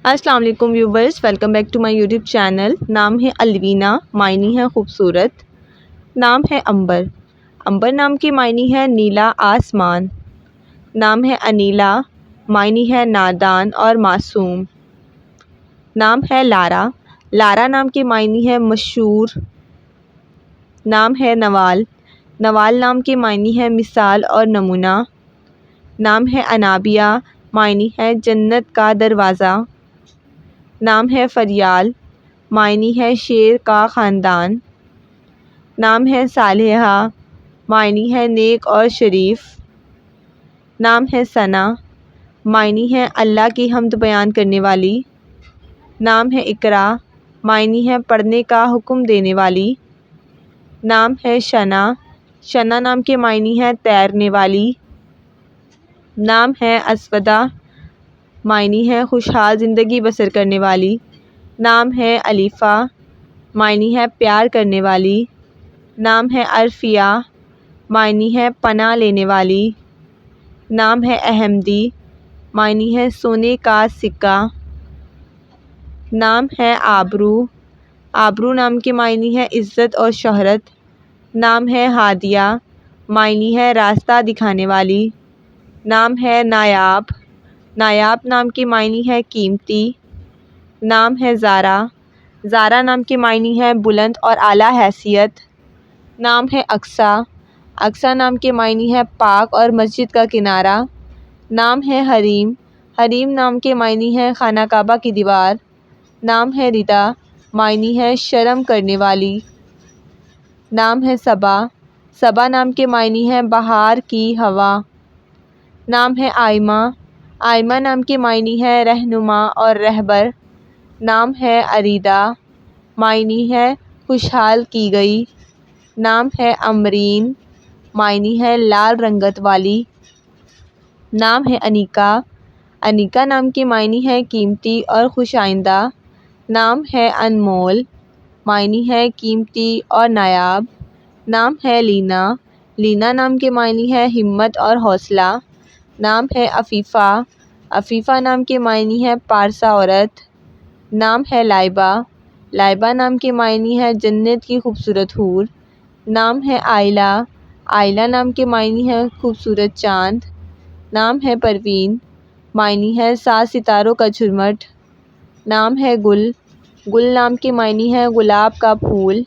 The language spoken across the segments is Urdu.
السلام علیکم viewers, welcome back to my YouTube channel. نام ہے الوینا، معنی ہے خوبصورت۔ نام ہے امبر، امبر نام کی معنی ہے نیلا آسمان۔ نام ہے انیلا، معنی ہے نادان اور معصوم۔ نام ہے لارا، لارا نام کی معنی ہے مشہور۔ نام ہے نوال، نوال نام کی معنی ہے مثال اور نمونہ۔ نام ہے انابیہ، معنی ہے جنت کا دروازہ۔ نام ہے فریال، معنی ہے شیر کا خاندان۔ نام ہے صالحہ، معنی ہے نیک اور شریف۔ نام ہے ثنا، معنی ہے اللہ کی حمد بیان کرنے والی۔ نام ہے اقرا، معنی ہے پڑھنے کا حکم دینے والی۔ نام ہے شنا، شنا نام کے معنی ہے تیرنے والی۔ نام ہے اسودہ، معنی ہے خوشحال زندگی بسر کرنے والی۔ نام ہے علیفہ، معنی ہے پیار کرنے والی۔ نام ہے عرفیہ، معنی ہے پناہ لینے والی۔ نام ہے احمدی، معنی ہے سونے کا سکہ۔ نام ہے آبرو، آبرو نام کے معنی ہے عزت اور شہرت۔ نام ہے ہادیہ، معنی ہے راستہ دکھانے والی۔ نام ہے نایاب، نایاب نام کی معنی ہے قیمتی۔ نام ہے زارا، زارا نام کی معنی ہے بلند اور اعلیٰ حیثیت۔ نام ہے اقصیٰ، اقصیٰ نام کے معنی ہے پاک اور مسجد کا کنارہ۔ نام ہے حریم، حریم نام کے معنی ہے خانہ کعبہ کی دیوار۔ نام ہے ردا، معنی ہے شرم کرنے والی۔ نام ہے صبا، صبا نام کے معنی ہے بہار کی ہوا۔ نام ہے آئمہ، آئمہ نام کے معنی ہے رہنما اور رہبر۔ نام ہے اریدہ، معنی ہے خوشحال کی گئی۔ نام ہے امرین، معنی ہے لال رنگت والی۔ نام ہے انیکا، انیکا نام کی معنی ہے قیمتی اور خوش آئندہ۔ نام ہے انمول، معنی ہے قیمتی اور نایاب۔ نام ہے لینا، لینا نام کے معنی ہے ہمت اور حوصلہ۔ نام ہے عفیفہ، عفیفہ نام کے معنی ہے پارسا عورت۔ نام ہے لائبہ، لائبہ نام کے معنی ہے جنت کی خوبصورت حور۔ نام ہے آئلہ، آئلہ نام کے معنی ہے خوبصورت چاند۔ نام ہے پروین، معنی ہے 7 ستاروں کا جھرمٹ۔ نام ہے گل، گل نام کے معنی ہے گلاب کا پھول۔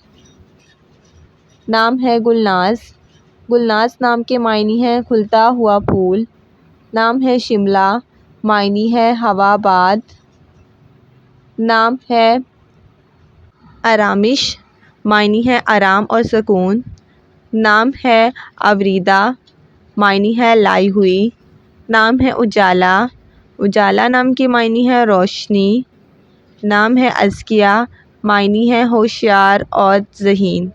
نام ہے گلناز، گلناز نام کے معنی ہے کھلتا ہوا پھول۔ نام ہے شملہ، معنی ہے ہوا باد۔ نام ہے آرامش، معنی ہے آرام اور سکون۔ نام ہے اوریدہ، معنی ہے لائی ہوئی۔ نام ہے اجالا، اجالا نام کی معنی ہے روشنی۔ نام ہے اذکیٰ، معنی ہے ہوشیار اور ذہین۔